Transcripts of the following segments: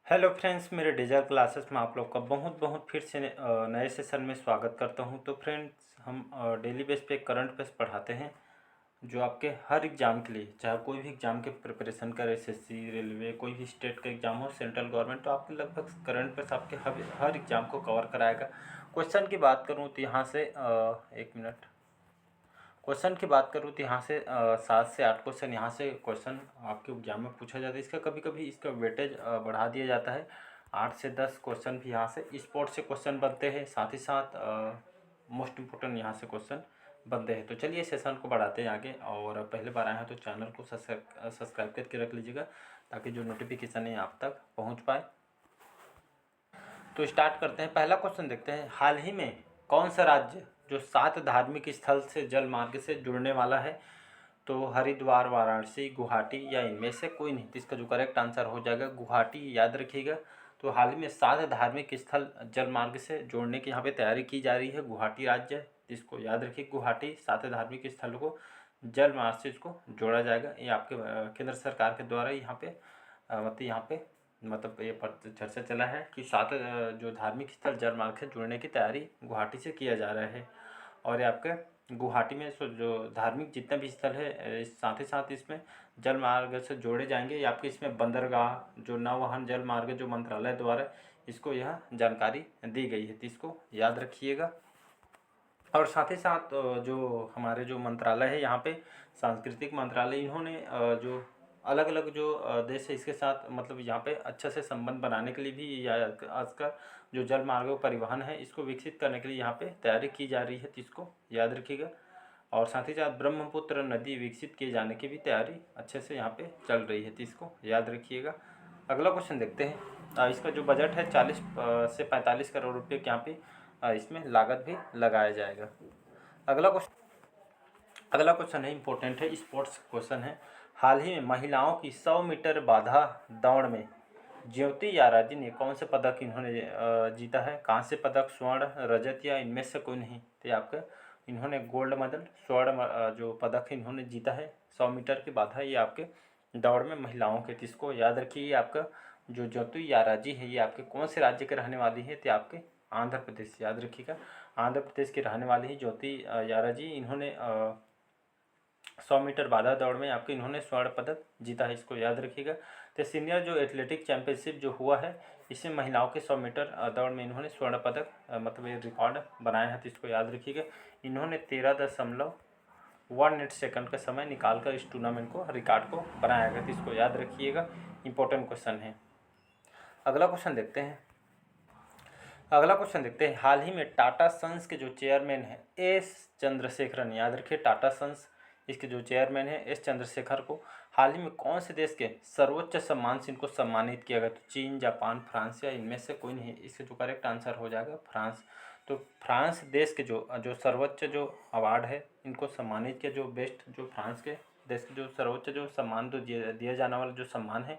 Hello friends, मेरे digital classes में आप लोग का बहुत बहुत फिर से नए सेशन में स्वागत करता हूं। तो फ्रेंड्स, हम डेली बेस पे करंट अफेयर्स पढ़ाते हैं जो आपके हर एग्ज़ाम के लिए, चाहे कोई भी एग्ज़ाम के प्रिपरेशन कर, एसएससी, रेलवे, कोई भी स्टेट का एग्ज़ाम हो, सेंट्रल गवर्नमेंट, तो आपके लगभग करंट अफेयर्स आपके हर एग्ज़ाम को कवर कराएगा। क्वेश्चन की बात करूँ तो यहाँ से एक मिनट, क्वेश्चन की बात करूँ तो यहाँ से 7 से 8 क्वेश्चन यहाँ से क्वेश्चन आपके एग्जाम में पूछा जाता है। इसका कभी कभी इसका वेटेज बढ़ा दिया जाता है। 8 से 10 क्वेश्चन भी यहाँ से स्पोर्ट से क्वेश्चन बनते हैं, साथ ही साथ मोस्ट इम्पोर्टेंट यहाँ से क्वेश्चन बनते हैं। तो चलिए सेशन को बढ़ाते हैं आगे, और पहले बार आए हैं तो चैनल को सब्सक्राइब करके रख लीजिएगा ताकि जो नोटिफिकेशन है आप तक पहुँच पाए। तो स्टार्ट करते हैं। पहला क्वेश्चन देखते हैं, हाल ही में कौन सा राज्य जो 7 धार्मिक स्थल से जल मार्ग से जुड़ने वाला है? तो हरिद्वार, वाराणसी, गुवाहाटी या इनमें से कोई नहीं। तो इसका जो करेक्ट आंसर हो जाएगा गुवाहाटी, याद रखिएगा। तो हाल ही में 7 धार्मिक स्थल जल मार्ग से जोड़ने की यहाँ पे तैयारी की जा रही है। गुवाहाटी राज्य है, इसको याद रखिए। गुवाहाटी 7 धार्मिक स्थलों को जल मार्ग से इसको जोड़ा जाएगा। ये आपके केंद्र सरकार के द्वारा यहाँ पे मतलब ये चर्चा चला है कि 7 जो धार्मिक स्थल जल मार्ग से जुड़ने की तैयारी गुवाहाटी से किया जा रहा है। और ये आपके गुवाहाटी में जो धार्मिक जितने भी स्थल है, साथ ही साथ इसमें जल मार्ग से जोड़े जाएंगे। ये आपके इसमें बंदरगाह, जो नौवहन जल मार्ग जो मंत्रालय द्वारा इसको यह जानकारी दी गई है, तो इसको याद रखिएगा। और साथ ही साथ जो हमारे जो मंत्रालय है यहाँ पे, सांस्कृतिक मंत्रालय, इन्होंने जो अलग अलग जो देश है इसके साथ मतलब यहाँ पे अच्छे से संबंध बनाने के लिए भी, या आज का जो जल मार्ग परिवहन है इसको विकसित करने के लिए यहाँ पे तैयारी की जा रही है, तो इसको याद रखिएगा। और साथ ही साथ ब्रह्मपुत्र नदी विकसित किए जाने की भी तैयारी अच्छे से यहाँ पे चल रही है, तो इसको याद रखिएगा। अगला क्वेश्चन देखते हैं। इसका जो बजट है 40 से 45 करोड़ रुपये के यहाँ पे इसमें लागत भी लगाया जाएगा। अगला क्वेश्चन है, इम्पोर्टेंट है, स्पोर्ट्स क्वेश्चन है। हाल ही में महिलाओं की 100 मीटर बाधा दौड़ में ज्योति याराजी ने कौन से पदक इन्होंने जीता है? कांस्य पदक, स्वर्ण, रजत या इनमें से कोई नहीं। तो ये आपका इन्होंने गोल्ड मेडल, स्वर्ण जो पदक है इन्होंने जीता है। 100 मीटर की बाधा ये आपके दौड़ में महिलाओं के, तो इसको याद रखिए। ये आपका जो ज्योति याराजी है ये आपके कौन से राज्य के रहने वाली है? तो आपके आंध्र प्रदेश, याद रखिएगा। आंध्र प्रदेश की रहने वाली है ज्योति याराजी। इन्होंने 100 मीटर बाधा दौड़ में आपके इन्होंने स्वर्ण पदक जीता है, इसको याद रखिएगा। तो सीनियर जो एथलेटिक चैंपियनशिप जो हुआ है, इसमें महिलाओं के 100 मीटर दौड़ में इन्होंने स्वर्ण पदक मतलब ये रिकॉर्ड बनाया है, तो इसको याद रखिएगा। इन्होंने 13.18 सेकंड का समय निकालकर इस टूर्नामेंट को, रिकॉर्ड को बनाया गया, तो इसको याद रखिएगा। इंपॉर्टेंट क्वेश्चन है। अगला क्वेश्चन देखते हैं। हाल ही में टाटा सन्स के जो चेयरमैन हैं एस चंद्रशेखरन, याद रखिए, टाटा सन्स इसके जो चेयरमैन है एस चंद्रशेखर को हाल ही में कौन से देश के सर्वोच्च सम्मान से इनको सम्मानित किया गया? तो चीन, जापान, फ्रांस या इनमें से कोई नहीं। इसका जो करेक्ट आंसर हो जाएगा फ्रांस। तो फ्रांस देश के जो सर्वोच्च जो अवार्ड है इनको सम्मानित किया, जो बेस्ट, जो फ्रांस के देश के जो सर्वोच्च जो सम्मान जो दिया जाने वाला जो सम्मान है,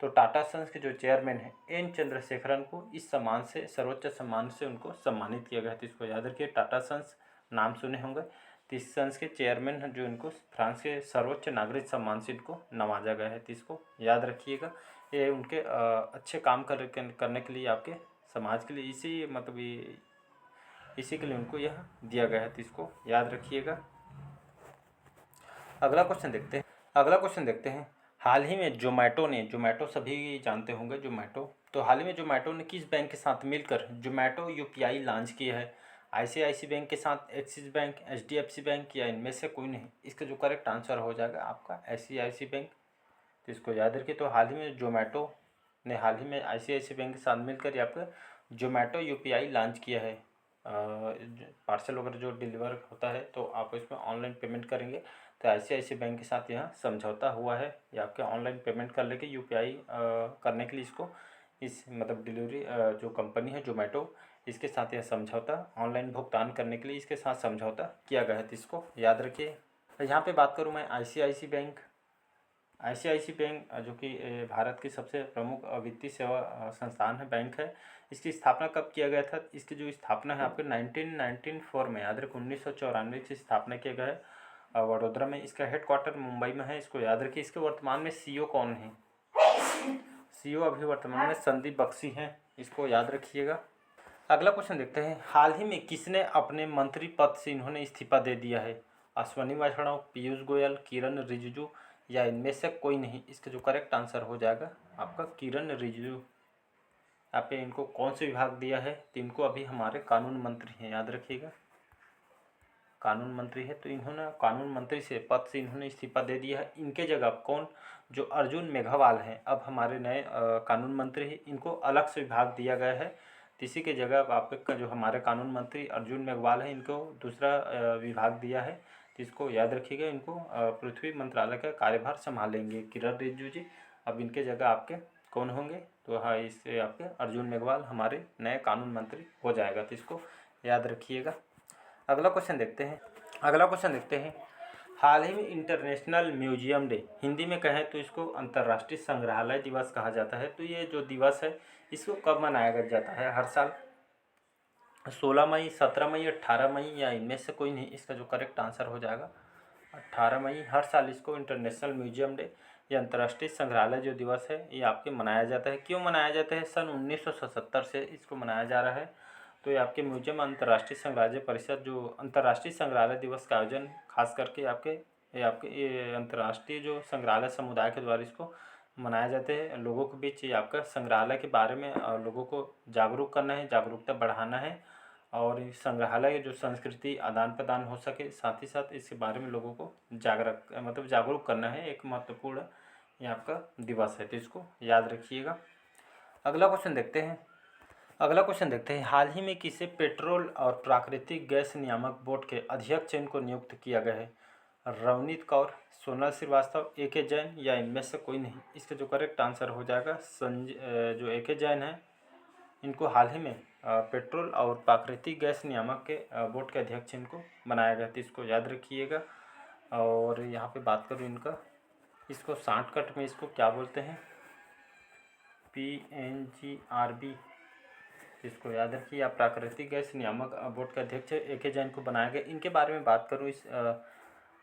तो टाटा सन्स के जो चेयरमैन हैं एन चंद्रशेखरन को इस सम्मान से, सर्वोच्च सम्मान से उनको सम्मानित किया गया। तो इसको याद रखिए। टाटा सन्स नाम सुने होंगे, तो इस सन्स के चेयरमैन हैं जो इनको फ्रांस के सर्वोच्च नागरिक सम्मान से इनको नवाजा गया है, तो इसको याद रखिएगा। ये उनके अच्छे काम करने के लिए, आपके समाज के लिए, इसी के लिए उनको यह दिया गया है, तो इसको याद रखिएगा। अगला क्वेश्चन देखते हैं। हाल ही में जोमैटो सभी जानते होंगे, जोमैटो, तो हाल ही में जोमैटो ने किस बैंक के साथ मिलकर जोमैटो यूपीआई लॉन्च किया है? आईसीआईसी बैंक के साथ, एक्सिस बैंक, एचडीएफसी बैंक या इनमें से कोई नहीं। इसका जो करेक्ट आंसर हो जाएगा आपका आईसीआईसी बैंक, तो इसको याद रखिए। तो हाल ही में जोमैटो ने हाल ही में आईसीआईसी बैंक के साथ मिलकर आपका जोमैटो यूपीआई लॉन्च किया है। पार्सल वगैरह जो डिलीवर होता है तो आप इसमें ऑनलाइन पेमेंट करेंगे, तो आईसीआईसी बैंक के साथ यह समझौता हुआ है। ये आपके ऑनलाइन पेमेंट कर लेके यूपीआई करने के लिए इसको, इस मतलब डिलीवरी जो कंपनी है जोमैटो, इसके साथ यह समझौता, ऑनलाइन भुगतान करने के लिए इसके साथ समझौता किया गया है, तो इसको याद रखिए। यहाँ पे बात करूँ मैं आईसीआईसी बैंक जो कि भारत की सबसे प्रमुख वित्तीय सेवा संस्थान है, बैंक है। इसकी स्थापना कब किया गया था? इसकी जो स्थापना है आपके 1994 में, याद रखिए, 1994 की स्थापना किया गया है वडोदरा में। इसका हेडक्वार्टर मुंबई में है, इसको याद रखिए। इसके वर्तमान में सीईओ कौन है? सीईओ अभी वर्तमान में संदीप बख्शी हैं, इसको याद रखिएगा। अगला क्वेश्चन देखते हैं, हाल ही में किसने अपने मंत्री पद से इन्होंने इस्तीफा दे दिया है? अश्विनी वैष्णव, पीयूष गोयल, किरण रिजिजू या इनमें से कोई नहीं? इसका जो करेक्ट आंसर हो जाएगा आपका किरण रिजिजू। यहाँ पे इनको कौन से विभाग दिया है? तो इनको अभी हमारे कानून मंत्री हैं, याद रखिएगा, कानून मंत्री है, तो इन्होंने कानून मंत्री से पद से इन्होंने इस्तीफा दे दिया है। इनके जगह कौन, जो अर्जुन मेघवाल हैं, अब हमारे नए कानून मंत्री हैं, इनको अलग से विभाग दिया गया है। तो इसी के जगह अब आपका जो हमारे कानून मंत्री अर्जुन मेघवाल हैं, इनको दूसरा विभाग दिया है। तो इसको याद रखिएगा, इनको पृथ्वी मंत्रालय का कार्यभार संभालेंगे किरण रिजिजू जी। अब इनके जगह आपके कौन होंगे? तो हाँ, इससे आपके अर्जुन मेघवाल हमारे नए कानून मंत्री हो जाएगा, तो इसको याद रखिएगा। अगला क्वेश्चन देखते हैं, हाल ही में इंटरनेशनल म्यूजियम डे, हिंदी में कहें तो इसको अंतर्राष्ट्रीय संग्रहालय दिवस कहा जाता है। तो ये जो दिवस है इसको कब मनाया जाता है? हर साल 16 मई, 17 मई, 18 मई या इनमें से कोई नहीं? इसका जो करेक्ट आंसर हो जाएगा 18 मई। हर साल इसको इंटरनेशनल म्यूजियम डे या अंतर्राष्ट्रीय संग्रहालय जो दिवस है ये आपके मनाया जाता है। क्यों मनाया जाता है? सन 1977 से इसको मनाया जा रहा है। तो ये आपके म्यूजियम अंतर्राष्ट्रीय संग्रहालय परिषद जो अंतर्राष्ट्रीय संग्रहालय दिवस का आयोजन खास करके ये अंतर्राष्ट्रीय जो संग्रहालय समुदाय के द्वारा इसको मनाया जाते हैं। लोगों के बीच ये आपका संग्रहालय के बारे में लोगों को जागरूक करना है, जागरूकता बढ़ाना है और इस संग्रहालय जो संस्कृति आदान प्रदान हो सके, साथ ही साथ इसके बारे में लोगों को जागरूक करना है। एक महत्वपूर्ण ये आपका दिवस है, तो इसको याद रखिएगा। अगला क्वेश्चन देखते हैं, हाल ही में किसे पेट्रोल और प्राकृतिक गैस नियामक बोर्ड के अध्यक्ष इनको नियुक्त किया गया है? रवनीत कौर, सोनल श्रीवास्तव, ए.के. जैन या इनमें से कोई नहीं? इसका जो करेक्ट आंसर हो जाएगा जो ए.के. जैन है, इनको हाल ही में पेट्रोल और प्राकृतिक गैस नियामक के बोर्ड के अध्यक्ष इनको बनाया गया था, इसको याद रखिएगा। और यहाँ पे बात करूँ इनका, इसको शॉर्टकट में इसको क्या बोलते हैं? PNGRB, इसको याद रखिए। आप प्राकृतिक गैस नियामक बोर्ड के अध्यक्ष ए.के. जैन को बनाया गया। इनके बारे में बात करूँ, इस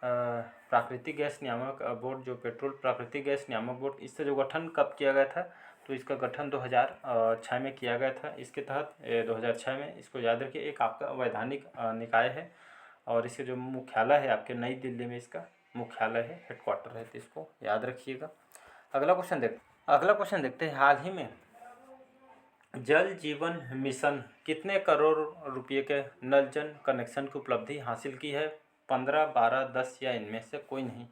प्राकृतिक गैस नियामक बोर्ड जो पेट्रोल प्राकृतिक गैस नियामक बोर्ड, इससे जो गठन कब किया गया था? तो इसका गठन 2006 में किया गया था। इसके तहत 2006 में, इसको याद रखिए, एक आपका वैधानिक निकाय है और इसके जो मुख्यालय है आपके नई दिल्ली में इसका मुख्यालय है, हेडक्वार्टर है, तो इसको याद रखिएगा। अगला क्वेश्चन देखते हैं, हाल ही में जल जीवन मिशन कितने करोड़ रुपये के नल जल कनेक्शन की उपलब्धि हासिल की है? 15, 12, 10 या इनमें से कोई नहीं?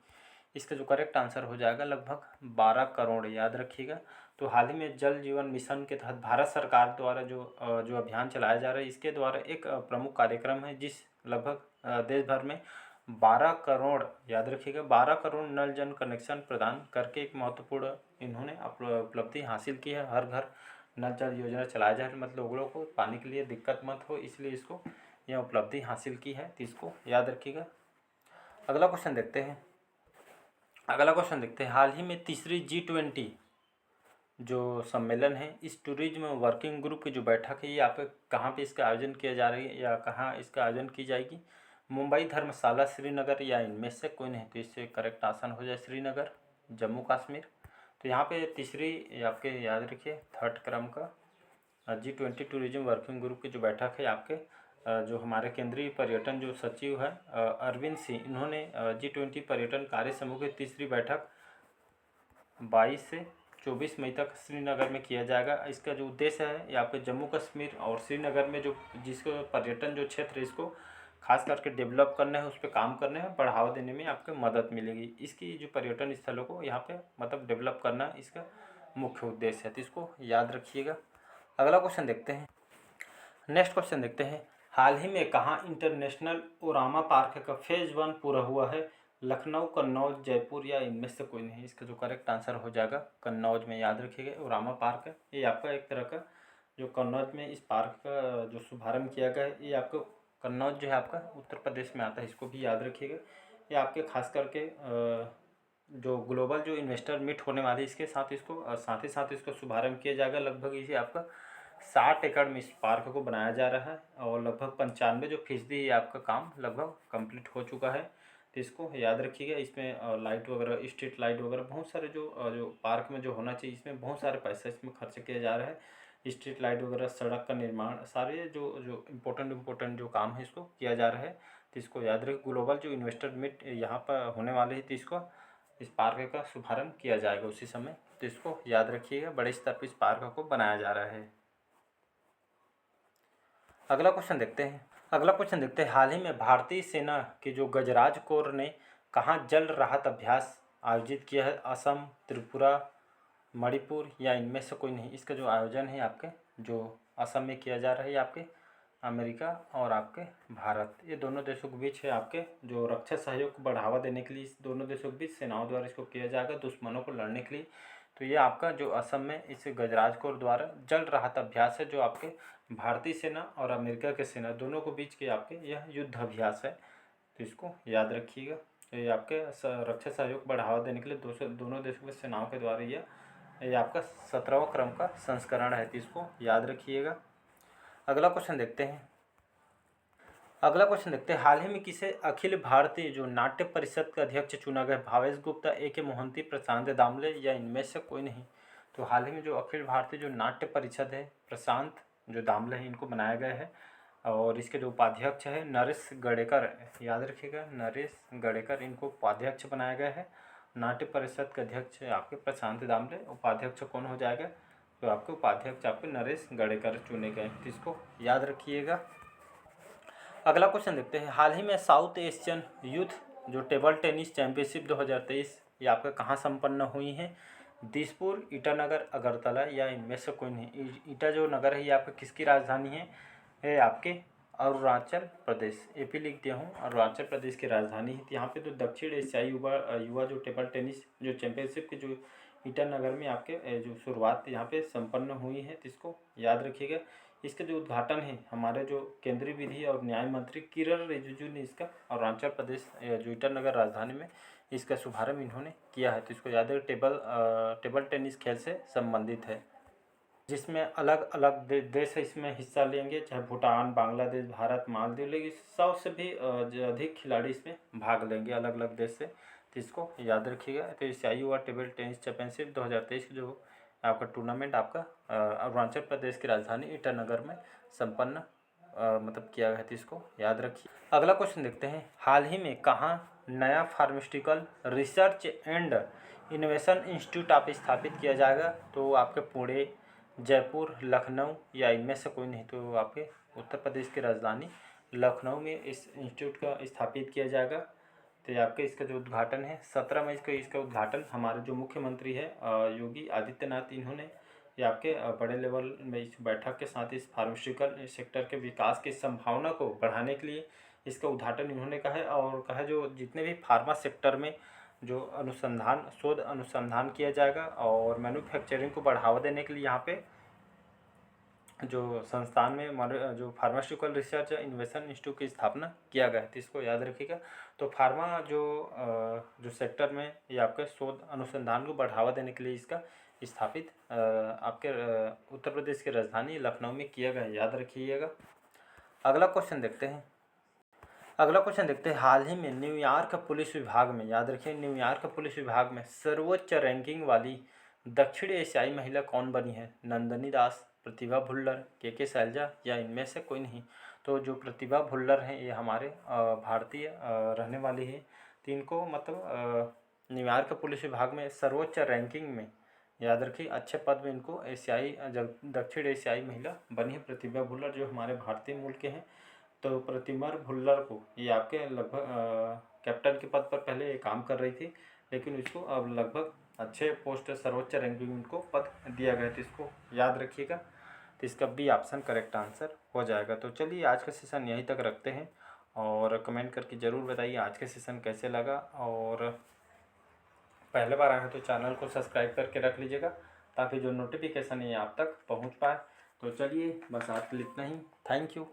इसका जो करेक्ट आंसर हो जाएगा लगभग 12 करोड़, याद रखिएगा। तो हाल ही में जल जीवन मिशन के तहत भारत सरकार द्वारा जो अभियान चलाया जा रहा है, इसके द्वारा एक प्रमुख कार्यक्रम है जिस लगभग देश भर में 12 करोड़, याद रखिएगा, 12 करोड़ नल जल कनेक्शन प्रदान करके एक महत्वपूर्ण इन्होंने उपलब्धि हासिल की है। हर घर नल जल योजना चलाया जा रहा है, मतलब लोगों को पानी के लिए दिक्कत मत हो, इसलिए इसको यह उपलब्धि हासिल की है, तो इसको याद रखिएगा। अगला क्वेश्चन देखते हैं, हाल ही में तीसरी G20 जो सम्मेलन है, इस टूरिज्म वर्किंग ग्रुप की जो बैठक है, ये आप कहाँ पे इसका आयोजन किया जा रही है या कहाँ इसका आयोजन की जाएगी? मुंबई, धर्मशाला, श्रीनगर या इनमें से कोई नहीं? तो इससे करेक्ट आसान हो जाए श्रीनगर, जम्मू कश्मीर। तो यहाँ पे तीसरी आपके याद रखिए, थर्ड क्रम का G20 टूरिज्म वर्किंग ग्रुप की जो बैठक है आपके जो हमारे केंद्रीय पर्यटन जो सचिव है अरविंद सिंह, इन्होंने G20 पर्यटन कार्य समूह की तीसरी बैठक 22 से 24 मई तक श्रीनगर में किया जाएगा। इसका जो उद्देश्य है, ये आपके जम्मू कश्मीर और श्रीनगर में जो जिसको पर्यटन जो क्षेत्र है इसको खास करके डेवलप करना है, उस पर काम करना है, बढ़ावा देने में आपको मदद मिलेगी। इसकी जो पर्यटन स्थलों को यहाँ पे मतलब डेवलप करना इसका मुख्य उद्देश्य है, तो इसको याद रखिएगा। अगला क्वेश्चन देखते हैं, नेक्स्ट क्वेश्चन देखते हैं, हाल ही में कहाँ इंटरनेशनल ओरामा पार्क का फेज़ 1 पूरा हुआ है? लखनऊ, कन्नौज, जयपुर या इनमें से कोई नहीं? इसका जो करेक्ट आंसर हो जाएगा कन्नौज में, याद रखिएगा। ओरामा पार्क है ये आपका एक तरह का जो कन्नौज में इस पार्क का जो शुभारंभ किया गया है, ये आपको कन्नौज जो है आपका उत्तर प्रदेश में आता है, इसको भी याद रखिएगा। ये आपके खास करके जो ग्लोबल जो इन्वेस्टर मीट होने वाले इसके साथ ही साथ इसको शुभारंभ किया जाएगा। लगभग इसे आपका 60 एकड़ में इस पार्क को बनाया जा रहा है और लगभग 95% जो फीसदी आपका काम लगभग कंप्लीट हो चुका है। तो इसको याद रखिएगा। इसमें लाइट वगैरह, स्ट्रीट लाइट वगैरह, बहुत सारे जो पार्क में जो होना चाहिए, इसमें बहुत सारे पैसा इसमें खर्च किया जा रहा है। स्ट्रीट लाइट वगैरह, सड़क का निर्माण, सारे जो जो इम्पोर्टेंट जो काम है इसको किया जा रहा है। तो इसको याद रखिए। ग्लोबल जो इन्वेस्टर मीट यहाँ पर होने वाले है, तो इसको इस पार्क का शुभारंभ किया जाएगा उसी समय। तो इसको याद रखिएगा, बड़े स्तर पर इस पार्क को बनाया जा रहा है। अगला क्वेश्चन देखते हैं। हाल ही में भारतीय सेना के जो गजराज कोर ने कहाँ जल राहत अभ्यास आयोजित किया है? असम, त्रिपुरा, मणिपुर या इनमें से कोई नहीं। इसका जो आयोजन है आपके जो असम में किया जा रहा है, आपके अमेरिका और आपके भारत, ये दोनों देशों के बीच है। आपके जो रक्षा सहयोग को बढ़ावा देने के लिए इस दोनों देशों के बीच सेनाओं द्वारा इसको किया जाएगा, दुश्मनों को लड़ने के लिए। तो ये आपका जो असम में इस गजराज कोर द्वारा जल राहत अभ्यास है, जो आपके भारतीय सेना और अमेरिका के सेना दोनों को बीच के आपके यह युद्ध अभ्यास है। तो इसको याद रखिएगा। तो ये आपके रक्षा सहयोग को बढ़ावा देने के लिए दोनों देशों के सेनाओं के द्वारा ये आपका 17वां क्रम का संस्करण है। तो इसको याद रखिएगा। अगला क्वेश्चन देखते हैं। हाल ही में किसे अखिल भारतीय जो नाट्य परिषद का अध्यक्ष चुना गया? भावेश गुप्ता, A.K. मोहंती, प्रशांत दामले या इनमें से कोई नहीं। तो हाल ही में जो अखिल भारतीय जो नाट्य परिषद है, प्रशांत जो दामले हैं इनको बनाया गया है। और इसके जो उपाध्यक्ष है नरेश गडेकर, याद रखिएगा, नरेश गडेकर, इनको उपाध्यक्ष बनाया गया है। नाट्य परिषद के अध्यक्ष आपके प्रशांत दामले, उपाध्यक्ष कौन हो जाएगा? तो आपके उपाध्यक्ष आपके नरेश गडेकर चुने गए। तो इसको याद रखिएगा। अगला क्वेश्चन देखते हैं। हाल ही में साउथ एशियन यूथ जो टेबल टेनिस चैंपियनशिप 2023 ये आपका कहाँ संपन्न हुई है? दिसपुर, ईटानगर, अगरतला या इनमें से कोई नहीं। ईटा जो नगर है ये आपका किसकी राजधानी है? ये आपके अरुणाचल प्रदेश, AP लिख दिया हूँ, अरुणाचल प्रदेश की राजधानी है। यहाँ पे तो दक्षिण एशियाई युवा जो टेबल टेनिस जो चैंपियनशिप की जो ईटानगर में आपके जो शुरुआत यहाँ पे संपन्न हुई है, तो इसको याद रखिएगा। इसका जो उद्घाटन है हमारे जो केंद्रीय विधि और न्याय मंत्री किरण रिजिजू ने इसका अरुणाचल प्रदेश जो ईटानगर राजधानी में इसका शुभारंभ इन्होंने किया है। तो इसको याद है। टेबल टेनिस खेल से संबंधित है, जिसमें अलग अलग देश इसमें हिस्सा लेंगे, चाहे भूटान, बांग्लादेश, भारत, मालदीव, लेकिन 100 से भी अधिक खिलाड़ी इसमें भाग लेंगे अलग अलग देश से। तो इसको याद रखिएगा। तो एशियाई युवा टेबल टेनिस चैंपियनशिप 2023 जो आपका टूर्नामेंट आपका अरुणाचल प्रदेश की राजधानी ईटानगर में संपन्न मतलब किया गया है। तो इसको याद रखिए। अगला क्वेश्चन देखते हैं। हाल ही में कहाँ नया pharmaceutical research and innovation institute आप स्थापित किया जाएगा? तो आपके पुणे, जयपुर, लखनऊ या इनमें से कोई नहीं। तो आपके उत्तर प्रदेश की राजधानी लखनऊ में इस इंस्टीट्यूट का स्थापित किया जाएगा। तो ये आपके इसका जो उद्घाटन है 17 मई को इसका उद्घाटन हमारे जो मुख्यमंत्री है योगी आदित्यनाथ, इन्होंने ये आपके बड़े लेवल में इस बैठक के साथ इस फार्मास्यूटिकल सेक्टर के विकास की संभावना को बढ़ाने के लिए इसका उद्घाटन इन्होंने कहा है। और कहा जो जितने भी फार्मा सेक्टर में जो शोध अनुसंधान किया जाएगा और मैन्युफैक्चरिंग को बढ़ावा देने के लिए यहाँ पे जो संस्थान में जो फार्मास्यूटिकल रिसर्च इनोवेशन इंस्टीट्यूट की स्थापना किया गया है। तो इसको याद रखिएगा। तो फार्मा जो सेक्टर में ये आपके शोध अनुसंधान को बढ़ावा देने के लिए इसका स्थापित आपके उत्तर प्रदेश की राजधानी लखनऊ में किया गया है, याद रखिएगा। अगला क्वेश्चन देखते हैं। हाल ही में न्यूयॉर्क पुलिस विभाग में, याद रखिए, न्यूयॉर्क पुलिस विभाग में सर्वोच्च रैंकिंग वाली दक्षिण एशियाई महिला कौन बनी है? नंदनी दास, प्रतिभा भुल्लर, के शैलजा या इनमें से कोई नहीं। तो जो प्रतिभा भुल्लर हैं ये हमारे भारतीय रहने वाली है। तो इनको मतलब न्यूयॉर्क पुलिस विभाग में सर्वोच्च रैंकिंग में, याद रखिए, अच्छे पद में इनको दक्षिण एशियाई महिला बनी है प्रतिभा भुल्लर, जो हमारे भारतीय मूल के हैं। तो प्रतिभा भुल्लर को ये आपके लगभग कैप्टन के पद पर पहले ये काम कर रही थी, लेकिन इसको अब लगभग अच्छे पोस्ट सर्वोच्च रैंकिंग इनको पद दिया गया। तो इसको याद रखिएगा। तो इसका B ऑप्शन करेक्ट आंसर हो जाएगा। तो चलिए आज का सेशन यहीं तक रखते हैं और कमेंट करके ज़रूर बताइए आज का सेशन कैसे लगा। और पहले बार आए हैं तो चैनल को सब्सक्राइब करके रख लीजिएगा ताकि जो नोटिफिकेशन है आप तक पहुंच पाए। तो चलिए बस आज के लिए इतना ही। Thank you.